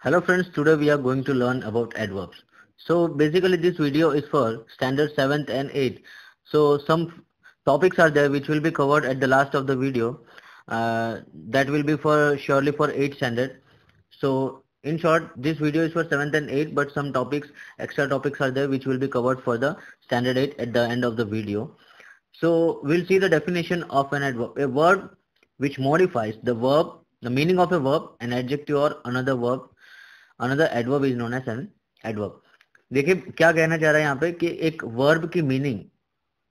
Hello friends, today we are going to learn about adverbs. So basically this video is for standard 7th and 8th. So some topics are there which will be covered at the last of the video. That will be for surely for 8th standard. So in short, this video is for 7th and 8th, but some topics, extra topics are there which will be covered for the standard 8 at the end of the video. So we'll see the definition of an adverb. A verb which modifies the verb, the meaning of a verb, an adjective or another verb. Another adverb is known as an adverb. देखिए क्या कहना चाह रहा है यहाँ पे कि एक वर्ब की मीनिंग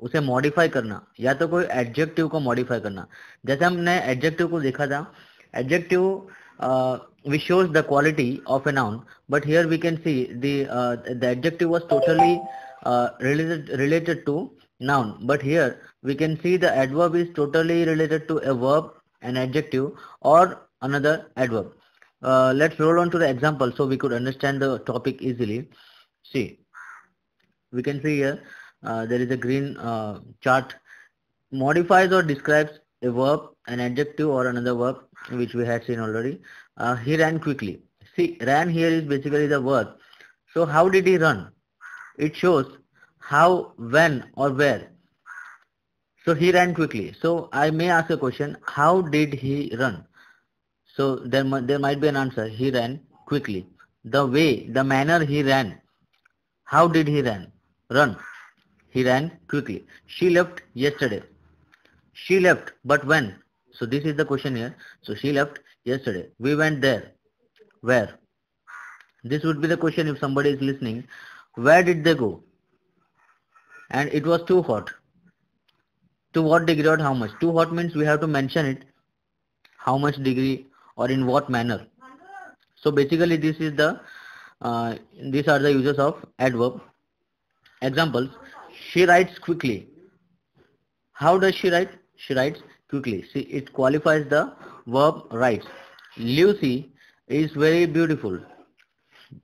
उसे मॉडिफाई करना या तो कोई एडजेक्टिव को मॉडिफाई करना. जैसे हमने एडजेक्टिव को देखा था, adjective which shows the quality of a noun, but here we can see the adjective was totally related to noun, but here we can see the adverb is totally related to a verb, an adjective or another adverb. Let's roll on to the example so we could understand the topic easily. See, we can see here there is a green chart. Modifies or describes a verb, an adjective or another verb which we had seen already. He ran quickly. See, ran here is basically the verb. So how did he run? It shows how, when or where. So he ran quickly. So I may ask a question, how did he run? So there might be an answer. He ran quickly. The way, the manner he ran. How did he run? He ran quickly. She left yesterday. She left, but when? So this is the question here. So she left yesterday. We went there. Where? This would be the question if somebody is listening. Where did they go? And it was too hot. To what degree or how much? Too hot means we have to mention it. How much degree or in what manner? So basically this is the these are the uses of adverb. Examples: she writes quickly. How does she write? She writes quickly. See, it qualifies the verb writes. Lucy is very beautiful.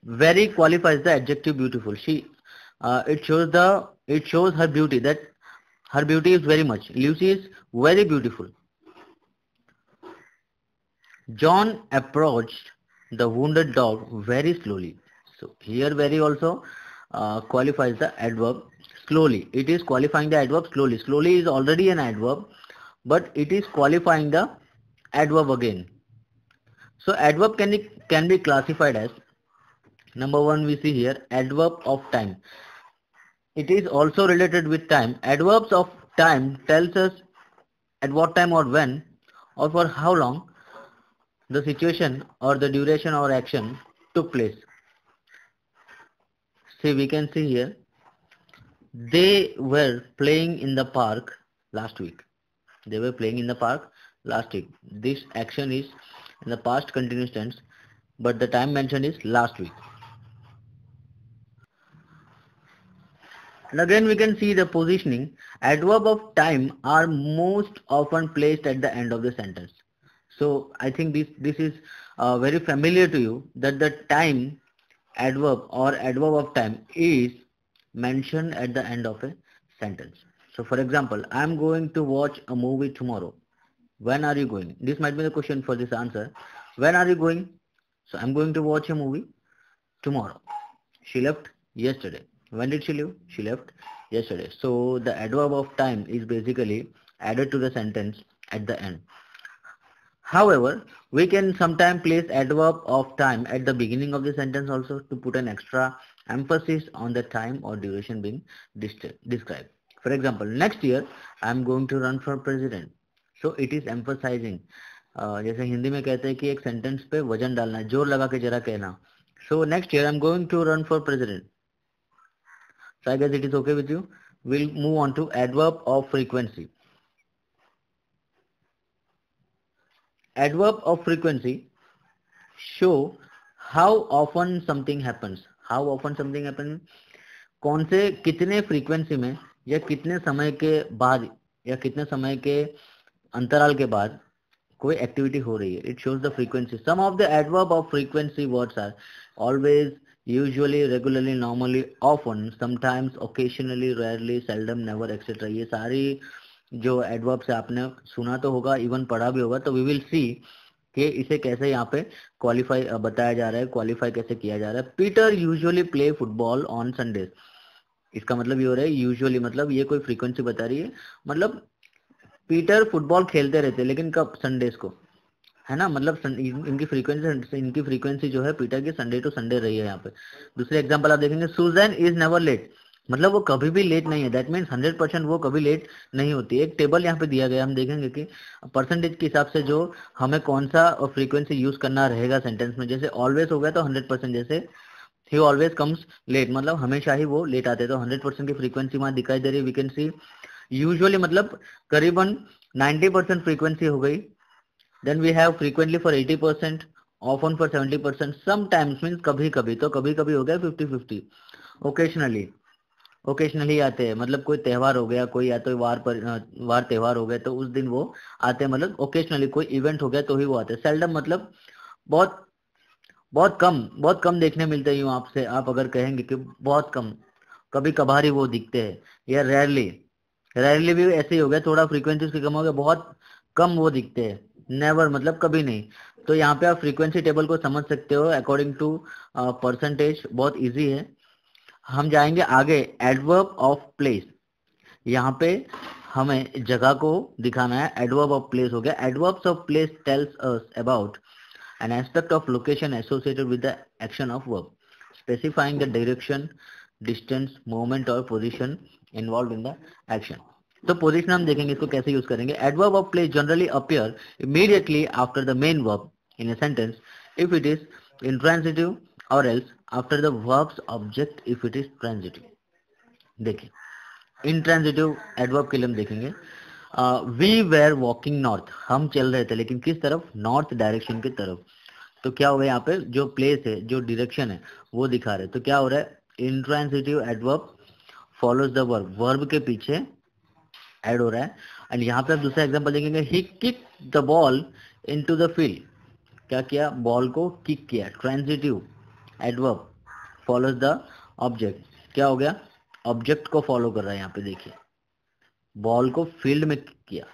Very qualifies the adjective beautiful. It shows her beauty, that her beauty is very much. Lucy is very beautiful. John approached the wounded dog very slowly. So here very also qualifies the adverb slowly. It is qualifying the adverb slowly. Slowly is already an adverb, but it is qualifying the adverb again. So adverb can be classified as, number one we see here, adverb of time. It is also related with time. Adverbs of time tells us at what time or when or for how long the situation or the duration or action took place. See, we can see here, they were playing in the park last week. They were playing in the park last week. This action is in the past continuous tense, but the time mentioned is last week. And again we can see the positioning. Adverb of time are most often placed at the end of the sentence. So I think this is very familiar to you, that the time adverb or adverb of time is mentioned at the end of a sentence. So for example, I am going to watch a movie tomorrow. When are you going? This might be the question for this answer. When are you going? So I'm going to watch a movie tomorrow. She left yesterday. When did she leave? She left yesterday. So the adverb of time is basically added to the sentence at the end. However, we can sometimes place adverb of time at the beginning of the sentence also to put an extra emphasis on the time or duration being described. For example, next year I am going to run for president. So it is emphasizing. जैसे हिंदी में कहते हैं कि एक sentence पे वजन डालना है, जोर लगा के जरा कहना. So next year I am going to run for president. So I guess it is okay with you. We'll move on to adverb of frequency. Adverb of frequency show how often something happens. How often something happens. कौन से कितने frequency में या कितने समय के बाद या कितने समय के अंतराल के बाद कोई एक्टिविटी हो रही है. It shows the frequency. Some of the adverb of frequency words are always, usually, regularly, normally, often, sometimes, occasionally, rarely, seldom, never, etcetera. ये सारी जो एडवर्ब से आपने सुना तो होगा, इवन पढ़ा भी होगा. तो वी विल सी कि इसे कैसे यहाँ पे क्वालिफाई बताया जा रहा है, क्वालिफाई कैसे किया जा रहा है। Peter usually play football on Sundays. इसका मतलब ये हो रहा है यूजुअली, मतलब ये कोई फ्रीक्वेंसी बता रही है, मतलब पीटर फुटबॉल खेलते रहते हैं, लेकिन कब? संडेज को, है ना। मतलब इनकी फ्रीक्वेंसी जो है पीटर की संडे टू संडे रही है यहाँ पे। दूसरे एग्जांपल आप देखेंगे, सुजैन इज नेवर लेट, मतलब वो कभी भी लेट नहीं है। दैट मीन्स 100% वो कभी लेट नहीं होती। एक टेबल यहाँ पे दिया गया, हम देखेंगे कि परसेंटेज के हिसाब से जो हमें कौन सा फ्रीक्वेंसी यूज करना रहेगा सेंटेंस में। जैसे ऑलवेज हो गया तो 100%, जैसे ही ऑलवेज कम्स लेट, मतलब हमेशा ही वो लेट आते हैं, तो 100% की फ्रीक्वेंसी वहां दिखाई दे रही है। वी कैन सी यूजुअली, मतलब करीबन 90% फ्रीक्वेंसी हो गई। Then we have frequently for 80%, often for 70%, sometimes means कभी कभी, तो कभी कभी हो गया 50-50। ओकेशनली, ओकेशनली आते हैं, मतलब कोई त्योहार हो गया, कोई या तो वार त्योहार हो गए तो उस दिन वो आते हैं, मतलब ओकेशनली कोई इवेंट हो गया तो ही वो आते हैं। सेल्डम मतलब बहुत बहुत कम देखने मिलते हैं। यूं आपसे आप अगर कहेंगे कि बहुत कम, कभी कभार ही वो दिखते हैं, या रेयरली, रेयरली भी ऐसे ही हो गया, थोड़ा फ्रीक्वेंसी उसकी कम हो गया, बहुत कम वो दिखते हैं। नेवर मतलब कभी नहीं। तो यहाँ पे आप फ्रीक्वेंसी टेबल को समझ सकते हो अकॉर्डिंग टू परसेंटेज, बहुत इजी है। हम जाएंगे आगे, एडवर्ब ऑफ प्लेस। यहाँ पे हमें जगह को दिखाना है। एडवर्ब ऑफ प्लेस हो गया। Adverbs of place tells us about an aspect of location associated with the action of verb, specifying the direction, distance, movement or position involved in the action. तो पोजिशन हम देखेंगे इसको कैसे use करेंगे। Adverb of place generally appear immediately after the main verb in a sentence if it is intransitive, or else after the verb's object if it is transitive. देखिए, intransitive adverb के लिए हम देखेंगे, वी वेर वॉकिंग नॉर्थ, हम चल रहे थे लेकिन किस तरफ? नॉर्थ डायरेक्शन की तरफ। तो क्या हो गया यहाँ पे, जो प्लेस है, जो डायरेक्शन है वो दिखा रहे हैं। तो क्या हो रहा है, intransitive adverb follows the verb, verb के पीछे ऐड हो रहा है। एंड यहाँ पे आप दूसरा एग्जांपल देखेंगे, he kick the ball into the field, क्या किया? बॉल को किक किया। Transitive adverb follows the object, क्या हो गया? ऑब्जेक्ट को फॉलो कर रहा है। यहाँ पे देखिए, बॉल को फील्ड में किक किया,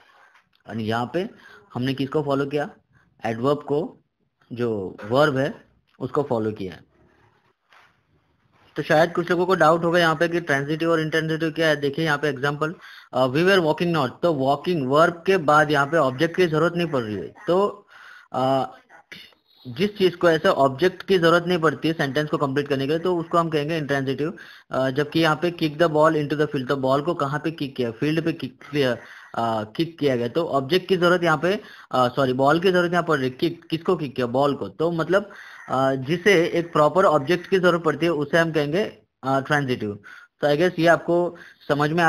और यहाँ पे हमने किसको फॉलो किया? एडवर्ब को, जो वर्ब है उसको फॉलो किया है। तो शायद कुछ लोगों को डाउट होगा यहाँ पे कि ट्रांजिटिव और इंट्रांजिटिव क्या है। देखिए यहाँ पे example, we were walking not, तो वॉकिंग वर्ब के बाद यहाँ पे ऑब्जेक्ट की जरूरत नहीं पड़ रही है। तो जिस चीज को ऐसा ऑब्जेक्ट की जरूरत नहीं पड़ती है सेंटेंस को कंप्लीट करने के लिए, तो उसको हम कहेंगे इंट्रांजिटिव। जबकि यहाँ पे kick the ball into the field, तो बॉल को कहाँ पे किक किया? फील्ड पे किक किया गया, तो ऑब्जेक्ट की जरूरत यहाँ पे, सॉरी, बॉल की जरूरत यहाँ पड़ रही है। किसको किक किया? बॉल को। तो मतलब जिसे एक प्रॉपर ऑब्जेक्ट की जरूरत पड़ती है उसे हम कहेंगे ट्रांजिटिव। तो आई गेस ये आपको समझ में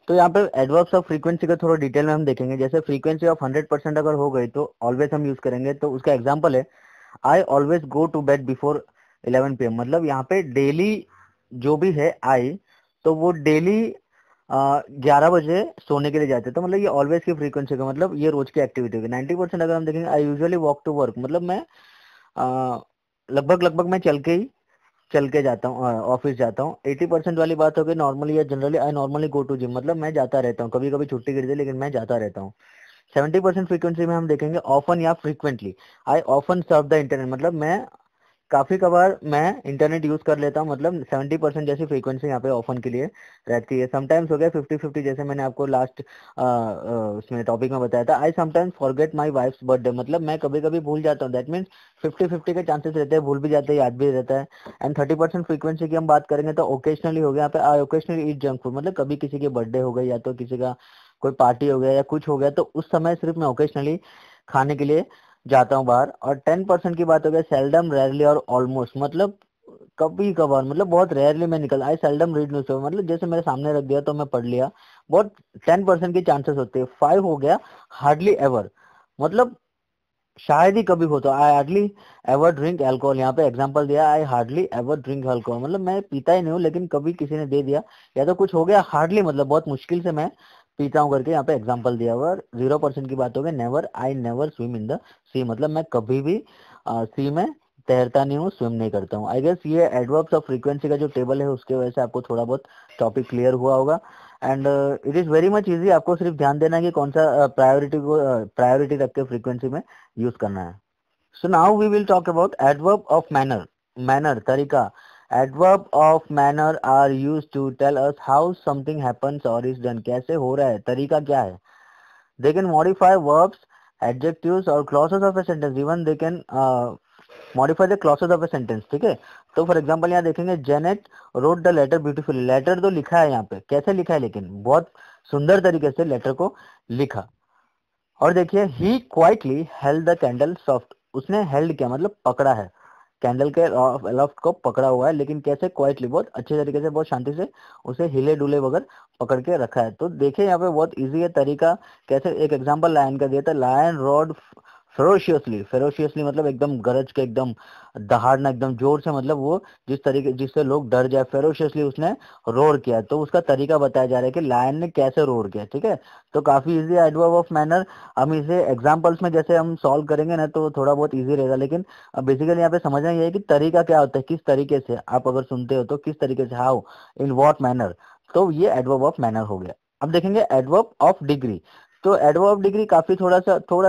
तो यहाँ पे एडवर्ब्स ऑफ फ्रीक्वेंसी का थोड़ा डिटेल में हम देखेंगे। जैसे फ्रीक्वेंसी ऑफ 100% अगर हो गई तो ऑलवेज हम यूज करेंगे। तो उसका एग्जांपल है, I always go to bed before 11 PM। मतलब यहाँ पे डेली जो भी है आई, तो वो डेली 11 बजे सोने के लिए जाते हैं। तो मतलब ये ऑलवेज की फ्रीक्वेंसी का मतलब ये रोज की एक्टिविटी होगी। 90% अगर हम देखेंगे, I usually walk to work, मतलब मैं लगभग मैं चल के जाता हूँ, ऑफिस जाता हूँ। 80% वाली बात हो गई नॉर्मली या generally, I normally go to gym, मतलब मैं जाता रहता हूँ। कभी कभी छुट्टी गिरती है लेकिन मैं जाता रहता हूँ। 70% फ्रीक्वेंसी में हम देखेंगे, ऑफन या frequently, I often serve the internet, मतलब मैं काफी कबार मैं इंटरनेट यूज कर लेता हूँ। मतलब 70% जैसी फ्रीक्वेंसी यहाँ पे ऑफन के लिए रहती है। समटाइम्स हो गया 50-50, जैसे मैंने आपको लास्ट उसमें टॉपिक में बताया था। I sometimes forget my wife's birthday, मतलब मैं कभी कभी भूल जाता हूँ। दैट मीन्स 50-50 के चांसेस रहते हैं, भूल भी जाते हैं, याद भी रहता है। एंड 30% फ्रीक्वेंसी की हम बात करेंगे तो ओकेशनली हो गया। यहाँ पे आई ओकेशनली ईट जंक फूड, मतलब कभी किसी के बर्थडे हो गई या तो किसी का कोई पार्टी हो गया या कुछ हो गया, तो उस समय सिर्फ मैं ओकेशनली खाने के लिए जाता हूँ बाहर। और 10% की बात हो गया, सेल्डम, रेयरली और ऑलमोस्ट, मतलब कभी कभार, मतलब बहुत रेयरली मैं निकल। आई सेल्डम रीड न्यूज़पेपर, मतलब जैसे मेरे सामने रख दिया तो मैं पढ़ लिया, बहुत 10% की चांसेस होते हैं। 5 हो गया, हार्डली एवर, मतलब शायद ही कभी हो। तो I hardly ever drink alcohol, यहाँ पे एग्जांपल दिया, I hardly ever drink alcohol, मतलब मैं पीता ही नहीं हूँ लेकिन कभी किसी ने दे दिया, या तो कुछ हो गया हार्डली, मतलब बहुत मुश्किल से मैं पीता हूँ करके यहाँ पे एग्जांपल दिया हुआ। 0% की बात हो गई, never, I never swim in the sea, मतलब मैं कभी भी सी में तैरता नहीं हूँ, स्विम नहीं करता हूँ। आई गेस ये एडवर्ब्स ऑफ फ्रीक्वेंसी का जो टेबल है उसके वजह से आपको थोड़ा बहुत टॉपिक क्लियर हुआ होगा। And it is very much easy, आपको सिर्फ ध्यान देना है कि कौन सा प्रायोरिटी रख के फ्रीक्वेंसी में यूज करना है। So now we will talk about adverb of manner. Manner, तरीका। Adverb of manner are use to tell us how something happens or is done, कैसे हो रहा है, तरीका क्या है। They can modify verbs, adjectives और clauses of a sentence. Even they can modify the clauses of a sentence. ठीक है। तो फॉर एग्जाम्पल यहाँ देखेंगे Janet wrote the letter beautifully. Letter तो लिखा है यहाँ पे, कैसे लिखा है, लेकिन बहुत सुंदर तरीके से लेटर को लिखा। और देखिए he quietly held the candle soft. उसने हेल्ड किया मतलब पकड़ा है, कैंडल के लॉफ्ट को पकड़ा हुआ है, लेकिन कैसे, क्वाइटली, बहुत अच्छे तरीके से, बहुत शांति से उसे हिले डुले बगैर पकड़ के रखा है। तो देखिए यहाँ पे बहुत इजी है तरीका। कैसे, एक एग्जांपल लायन का दिया था, लायन रोड फेरोशियसली। फेरोशियसली मतलब एकदम गरज के, एकदम दहाड़ना, एकदम जोर से, मतलब वो जिस तरीके जिससे लोग डर जाए, फेरोशियसली उसने रोर किया। तो उसका तरीका बताया जा रहा है कि लायन ने कैसे रोर किया। ठीक है। तो काफी इजी एडवर्ब ऑफ मैनर। हम इसे एग्जाम्पल्स में जैसे हम सॉल्व करेंगे ना तो थोड़ा बहुत इजी रहेगा, लेकिन अब बेसिकली यहाँ पे समझना ये है कि तरीका क्या होता है, किस तरीके से आप अगर सुनते हो तो किस तरीके से, हाउ, इन व्हाट मैनर। तो ये एडवर्ब ऑफ मैनर हो गया। अब देखेंगे एडवर्ब ऑफ डिग्री। तो एडवर्ब ऑफ डिग्री काफी थोड़ा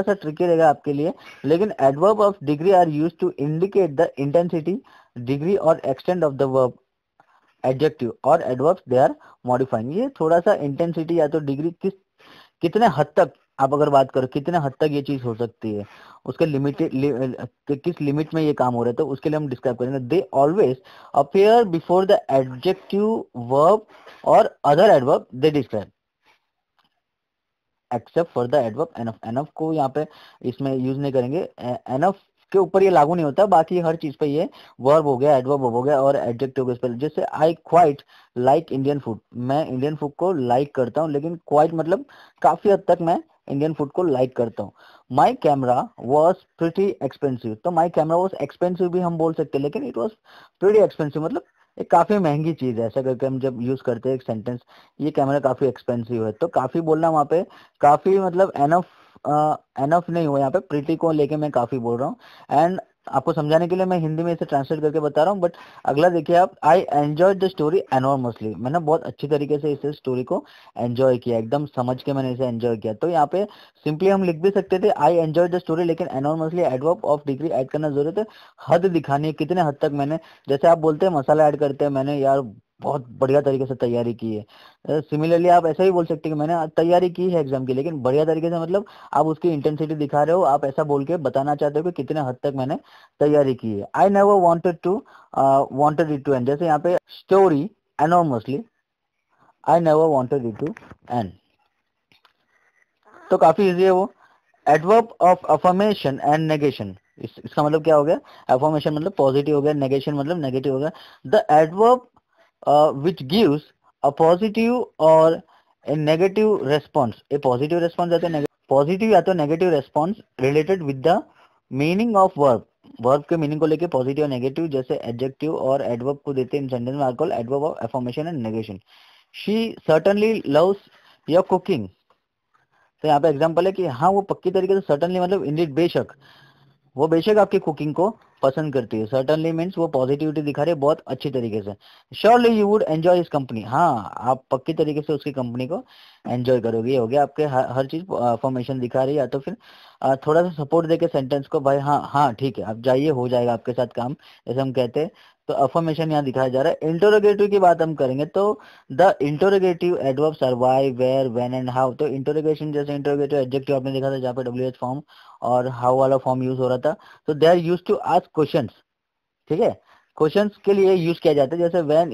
सा ट्रिकी रहेगा आपके लिए, लेकिन adverb of degree are used to indicate the intensity, degree or extent of the verb. Adjective or adverbs they are modifying. ये थोड़ा सा इंटेंसिटी या तो डिग्री, कितने हद तक, आप अगर बात करो कितने हद तक ये चीज हो सकती है, उसके किस लिमिट में ये काम हो रहा है, तो उसके लिए हम डिस्क्राइब करेंगे। They always appear before the adjective, verb or other adverb they describe, except for the adverb enough. Enough को यहाँ पे इसमें यूज नहीं करेंगे, एनफ के ऊपर ये लागू नहीं होता, बाकी हर चीज पे ये वर्ब हो गया, एडवर्ब हो गया और एडजेक्टिव हो गया। जैसे I quite like Indian food, मैं इंडियन फूड को लाइक करता हूँ, लेकिन क्वाइट मतलब काफी हद तक मैं इंडियन फूड को लाइक करता हूँ। My camera was pretty expensive, तो माई कैमरा वॉज एक्सपेंसिव भी हम बोल सकते हैं, लेकिन इट वॉज प्रिटी एक्सपेंसिव मतलब एक काफी महंगी चीज है। ऐसा करके हम जब यूज करते हैं एक सेंटेंस, ये कैमरा काफी एक्सपेंसिव है, तो काफी बोलना वहां पे, काफी मतलब एनफ, एनफ नहीं हुआ यहाँ पे, प्रीटी को लेके मैं काफी बोल रहा हूँ। एंड आपको समझाने के लिए मैं हिंदी में इसे ट्रांसलेट करके बता रहा हूँ। बट अगला देखिए आप, I enjoy the story enormously, मैंने बहुत अच्छी तरीके से इस स्टोरी को एंजॉय किया, एकदम समझ के मैंने इसे एंजॉय किया। तो यहाँ पे सिंपली हम लिख भी सकते थे आई एंजॉय द स्टोरी, लेकिन enormously adverb of degree add करना जरूरत है। हद दिखानी है, कितने हद तक मैंने, जैसे आप बोलते हैं मसाला ऐड करते हैं, मैंने यार बहुत बढ़िया तरीके से तैयारी की है। सिमिलरली आप ऐसा ही बोल सकते हैं कि मैंने तैयारी की है एग्जाम की, लेकिन बढ़िया तरीके से मतलब आप उसकी इंटेंसिटी दिखा रहे हो, आप ऐसा बोल के बताना चाहते हो कि कितने हद तक मैंने तैयारी की है। I never wanted it to end, जैसे यहाँ पे story enormously, I never wanted it to end. तो काफी इजी है वो। Adverb of affirmation and negation, इसका मतलब क्या हो गया, अफर्मेशन मतलब पॉजिटिव हो गया, नेगेशन मतलब नेगेटिव हो गया। The adverb which gives a positive or a negative response, a positive response या तो पॉजिटिव या तो negative response related with the meaning of verb, verb के मीनिंग को लेके पॉजिटिव और नेगेटिव, जैसे एडजेक्टिव और एडवर्ब को देते हैं इन सेंटेंस में, are called adverb of affirmation and negation. She certainly loves your cooking, तो यहाँ पे एग्जांपल है कि हाँ वो पक्की तरीके से, सर्टेनली मतलब इंडीड बेशक, वो बेशक आपकी कुकिंग को पसंद करती है। सर्टनली मीन्स वो पॉजिटिविटी दिखा रही है बहुत अच्छी तरीके से। Surely you would enjoy his company, हाँ आप पक्की तरीके से उसकी कंपनी को एंजॉय करोगे। ये हो गया आपके हर चीज फॉर्मेशन दिखा रही है, या तो फिर थोड़ा सा सपोर्ट देके सेंटेंस को, भाई हाँ हाँ ठीक है आप जाइए, हो जाएगा आपके साथ काम, जैसे हम कहते हैं। तो अफर्मेशन यहाँ दिखाया जा रहा है। इंटरोगेटिव की बात हम करेंगे तो the interrogative adverbs are why, where, when and how. तो इंटरोगेशन जैसे इंटरोगेटिव एडजेक्टिव आपने देखा था जहाँ पे WH फॉर्म और हाउ वाला फॉर्म यूज हो रहा था, तो they are use to ask questions. ठीक है, क्वेश्चंस के लिए यूज किया जाता है। जैसे when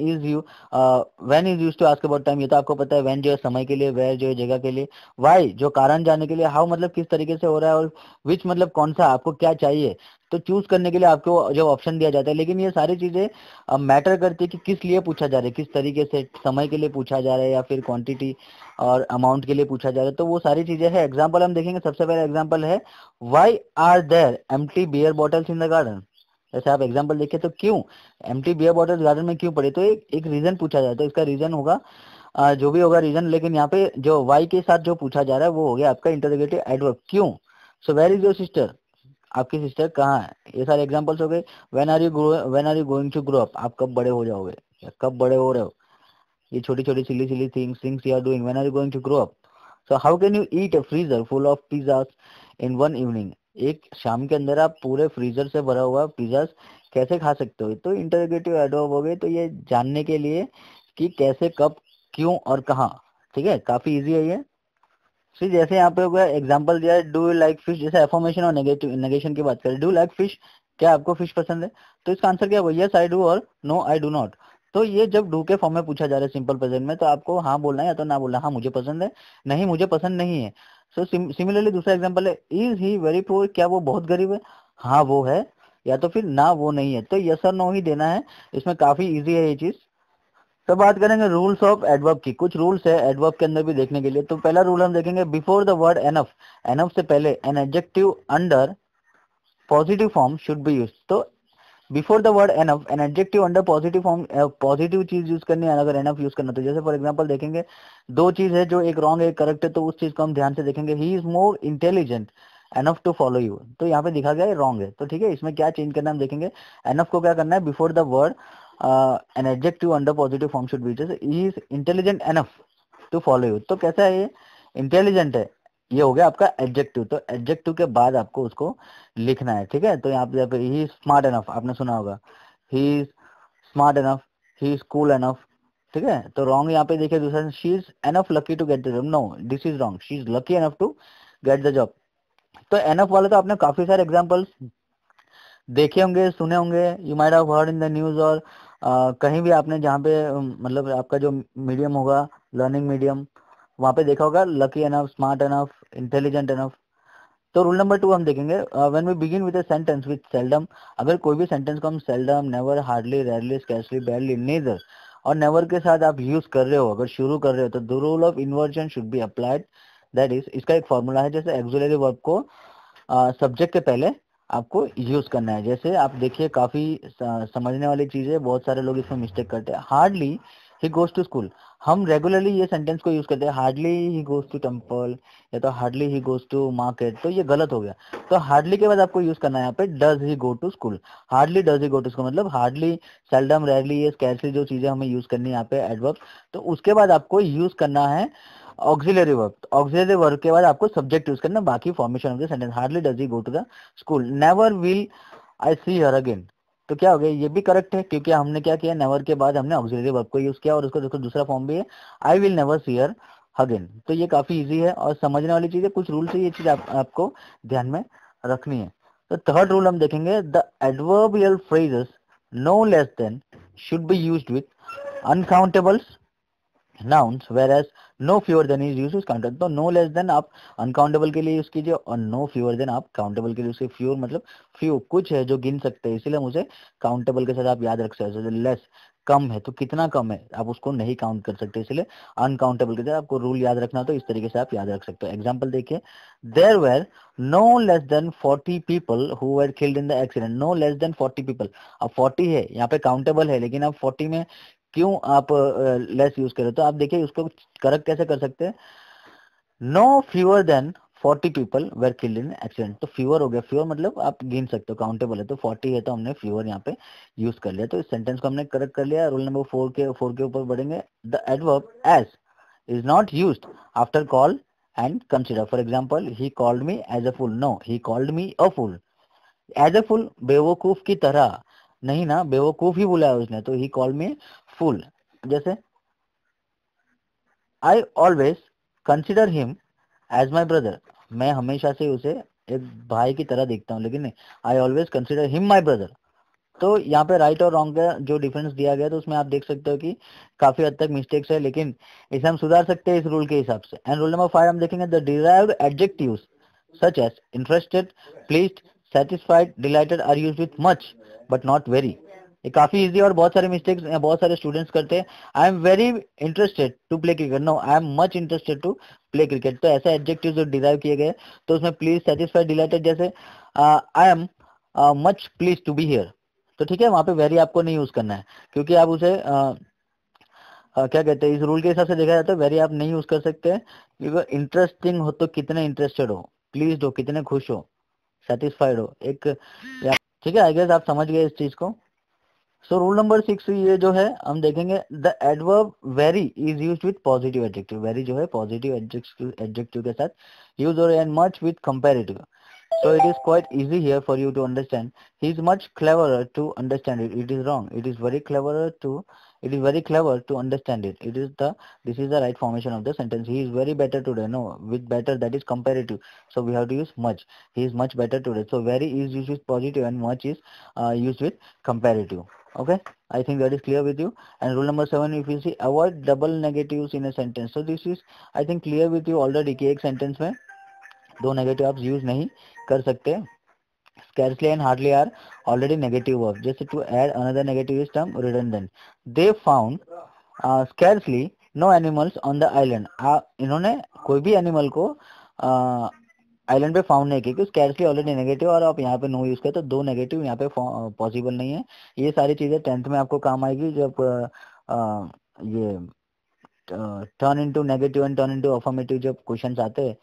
is use to ask about time, ये तो आपको पता है। व्हेन जो है समय के लिए, वेयर जो है जगह के लिए, व्हाई जो कारण जानने के लिए, हाउ मतलब किस तरीके से हो रहा है, और विच मतलब कौन सा, आपको क्या चाहिए, तो चूज करने के लिए आपको जो ऑप्शन दिया जाता है। लेकिन ये सारी चीजें मैटर करती है कि किस लिए पूछा जा रहा है, किस तरीके से, समय के लिए पूछा जा रहा है या फिर क्वांटिटी और अमाउंट के लिए पूछा जा रहा है, तो वो सारी चीजें है। एग्जाम्पल हम देखेंगे, सबसे पहला एग्जाम्पल है why are there empty beer bottles in the garden. जैसे आप एग्जाम्पल देखिए तो क्यों एम्प्टी बियर बॉटल्स गार्डन में क्यों पड़े, तो एक रीजन पूछा जाए, तो इसका रीजन होगा जो भी होगा रीजन, लेकिन यहाँ पे जो वाई के साथ जो पूछा जा रहा है वो हो गया आपका इंटरोगेटिव एडवर्ब, क्यों। So where is your sister, आपकी सिस्टर कहाँ है, ये सारे एग्जांपल्स हो गए। When are you going to grow up, आप कब बड़े हो जाओगे या कब बड़े हो रहे हो, ये छोटी छोटी silly silly things you are doing. When are you going to grow up, so how can you eat a freezer full of pizzas in one evening, एक शाम के अंदर आप पूरे फ्रीजर से भरा हुआ पिज्जा कैसे खा सकते हो। तो इंटरोगेटिव एडवर्ब हो गए, तो ये जानने के लिए कि कैसे, कब, क्यों और कहाँ। ठीक है, काफी इजी है ये। फिर जैसे यहाँ पे हो गया एग्जांपल दिया है, डू यू लाइक फिश, जैसे अफर्मेशन और नेगेटिव नेगेशन की बात करें, डू लाइक फिश, क्या आपको फिश पसंद है, तो इसका आंसर क्या होगा, यस आई डू और नो आई डू नॉट। तो ये जब डू के फॉर्म में पूछा जा रहा है सिंपल प्रेजेंट में, तो आपको हाँ बोलना है या तो ना बोलना है, हाँ मुझे पसंद है, नहीं मुझे पसंद नहीं है। सो सिमिलरली दूसरा एग्जाम्पल है, इज ही वेरी पुअर, क्या वो बहुत गरीब है, हाँ वो है, या तो फिर ना वो नहीं है। तो यस और नो ही देना है, इसमें काफी ईजी है ये चीज। तो बात करेंगे रूल्स ऑफ एडवर्ब की, कुछ रूल्स है एडवर्ब के अंदर भी देखने के लिए। तो पहला रूल हम देखेंगे, before the word enough, enough से पहले an adjective under positive form should be use. तो before the word enough an adjective under positive form, positive चीज यूज करनी है अगर एनफ यूज करना। तो जैसे फॉर एग्जांपल देखेंगे, दो चीज है जो एक रॉन्ग एक करेक्ट है, तो उस चीज को हम ध्यान से देखेंगे, he is more intelligent enough to follow you, तो यहाँ पे दिखा गया है रॉन्ग है। तो ठीक है, इसमें क्या चेंज करना है हम देखेंगे, एनफ को क्या करना है, before the word an adjective under positive form should be, जैसे he is intelligent enough to follow you, तो कैसा है ये, इंटेलिजेंट है, ये हो गया आपका एडजेक्टिव। तो एडजेक्टिव के बाद आपको उसको लिखना है। ठीक है, तो यहाँ पे ही स्मार्ट एनफ आपने सुना होगा, he is smart enough, he is cool enough. ठीक है, तो रॉन्ग यहाँ पे देखिए दूसरा, she is enough lucky to get the job, no this is wrong, she is lucky enough to get the job. तो एनफ वाले तो आपने काफी सारे एग्जांपल्स देखे होंगे, सुने होंगे, you might have heard in the news, और कहीं भी आपने जहाँ पे मतलब आपका जो मीडियम होगा लर्निंग मीडियम, वहाँ पे देखा होगा lucky enough, smart enough, intelligent enough. तो रूल नंबर 2 हम देखेंगे, when we begin with a sentence with seldom, अगर कोई भी सेंटेंस को हम seldom, never, hardly, rarely, scarcely, barely, neither और नेवर के साथ आप यूज कर रहे हो, अगर शुरू कर रहे हो, तो the rule of inversion should be applied. That is, इसका एक फॉर्मूला है, जैसे एक्सुलरी वर्ब को सब्जेक्ट के पहले आपको यूज करना है। जैसे आप देखिए काफी समझने वाली चीज है, बहुत सारे लोग इसमें मिस्टेक करते हैं। Hardly he goes to school, हम रेगुलरली ये सेंटेंस को यूज करते हैं, hardly he goes to temple या तो hardly he goes to market, तो ये गलत हो गया। तो हार्डली के बाद आपको यूज करना है यहाँ पे, does he go to school, hardly does he go to school, मतलब हार्डली, सेल्डम, रेयरली, ये स्कैर्सली जो चीजें हमें यूज करनी है यहाँ पे एडवर्ब, तो उसके बाद आपको यूज करना है ऑक्सिलरी वर्ब। ऑक्सिलरी वर्ब के बाद आपको सब्जेक्ट यूज करना, बाकी formation of the sentence, hardly does he go to the school, never will I see her again. तो क्या हो गया, ये भी करेक्ट है, क्योंकि हमने क्या किया, नेवर के बाद हमने ऑक्सिलरी वर्ब को यूज किया, और उसका देखो दूसरा फॉर्म भी है, I will never see her again. तो ये काफी इजी है और समझने वाली चीज है, कुछ रूल से ये चीज आपको ध्यान में रखनी है। तो थर्ड रूल हम देखेंगे, the adverbial phrases no less than should be used with uncountables nouns whereas no fewer than is used with countable। तो no less than आप uncountable के लिए यूज कीजिए और no fewer than आप countable के लिए यूज, fewer मतलब few कुछ है जो गिन सकते हैं, इसीलिए मुझे countable के साथ आप याद रख सकते हैं। लेस कम है, तो कितना कम है आप उसको नहीं काउंट कर सकते, इसलिए अनकाउंटेबल के साथ आपको रूल याद रखना, तो इस तरीके से आप याद रख सकते हो। एग्जाम्पल देखिए, there were no less than 40 people who were killed in the accident, no less than 40 people, अब 40 है यहाँ पे काउंटेबल है, लेकिन अब 40 में क्यों आप लेस यूज करें, तो आप देखिए उसको करेक्ट कैसे कर सकते हैं, no fewer than 40 people were killed in accident. तो फ्यूअर हो गया, फ्यूअर मतलब आप गिन सकते हो, काउंटेबल है, तो 40 है तो हमने फ्यूअर यहाँ पे यूज कर लिया। तो इस सेंटेंस को हमने करेक्ट कर लिया। रूल नंबर 4 के ऊपर बढ़ेंगे, the adverb as is not used after call and consider. For example, he called me as a fool, no he called me a fool, as a fool बेवकूफ की तरह नहीं ना, बेवकूफ ही बुलाया उसने, तो ही कॉल्ड मी फूल। जैसे I always consider him as my brother, मैं हमेशा से उसे एक भाई की तरह देखता हूँ, लेकिन आई always consider him my brother. तो यहाँ पे राइट और रॉन्ग का जो डिफरेंस दिया गया, तो उसमें आप देख सकते हो कि काफी हद तक मिस्टेक्स है, लेकिन इसे हम सुधार सकते हैं इस रूल के हिसाब से। एंड रूल नंबर 5 हम देखेंगे, the derived adjectives such as interested, pleased, satisfied, delighted are used with much but not very. ये काफी इजी और बहुत सारे मिस्टेक्स बहुत सारे स्टूडेंट्स करते हैं। I am very interested to play cricket, no I am much interested to play cricket. तो ऐसे एडजेक्टिव जो डिराइव किए गए, तो उसमें प्लीज, सेटिस्फाइड, डिलाइटेड, जैसे I am much please to be here, तो ठीक है, वहां पे वेरी आपको नहीं यूज करना है, क्योंकि आप उसे क्या कहते हैं, इस रूल के हिसाब से देखा जाता है वेरी आप नहीं यूज कर सकते, क्योंकि इंटरेस्टिंग हो तो कितने इंटरेस्टेड हो, प्लीज हो कितने खुश हो, सेटिस्फाइड हो एक, ठीक है। आई गेस आप समझ गए इस चीज को। सो रूल नंबर 6 ये जो है हम देखेंगे, the adverb very is used with positive adjective. Very जो है पॉजिटिव एडजेक्टिव के साथ यूज हो रहे हैं, much with comparative. So it is quite easy here for you to understand. He is much cleverer to understand it. It is wrong. It is very cleverer to. It is very clever to understand it. It is the. This is the right formation of the sentence. He is very better today. No, with better that is comparative. So we have to use much. He is much better today. So very is used with positive and much is used with comparative. Okay. I think that is clear with you. And rule number 7, if you see, avoid double negatives in a sentence. So this is I think clear with you already कि एक sentence में दो negative आप use नहीं कर सकते। scarcely and hardly are already negative verbs. Just to add another negative is term redundant. They found scarcely no animals on the island. इन्होंने कोई भी एनिमल को आइलैंड पे फाउंड नहीं किया, क्योंकि स्कैर्सली ऑलरेडी नेगेटिव और आप यहाँ पे नो यूज करें तो दो नेगेटिव यहाँ पे पॉसिबल नहीं है। ये सारी चीजें 10th में आपको काम आएगी जब ये turn into negative and turn into affirmative जब क्वेश्चंस आते हैं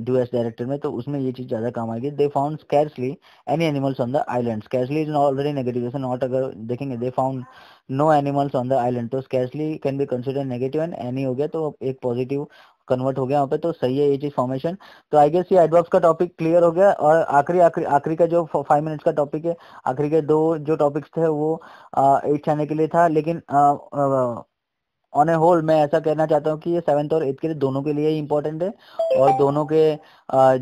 डू एस डायरेक्टर में, तो उसमें ये चीज ज्यादा काम आएगी। They found scarcely any animals on the island. Scarcely is already negative, जैसे नॉट अगर देखेंगे they found no animals on the island, तो scarcely can be consider negative and any हो गया तो एक पॉजिटिव कन्वर्ट हो गया वहाँ पे, तो सही है ये चीज फॉर्मेशन। तो आई गेस ये एडवर्ब्स का टॉपिक क्लियर हो गया। और आखिरी का जो 5 मिनट्स का टॉपिक है, आखिरी के दो जो टॉपिक्स थे वो 8th चैनल के लिए था, लेकिन ऑन ए होल मैं ऐसा कहना चाहता हूँ कि ये 7th और 8th के लिए दोनों के लिए ही इंपॉर्टेंट है, और दोनों के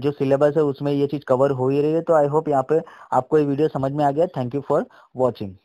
जो सिलेबस है उसमें ये चीज कवर हो ही रही है। तो आई होप यहाँ पे आपको ये वीडियो समझ में आ गया। Thank you for watching.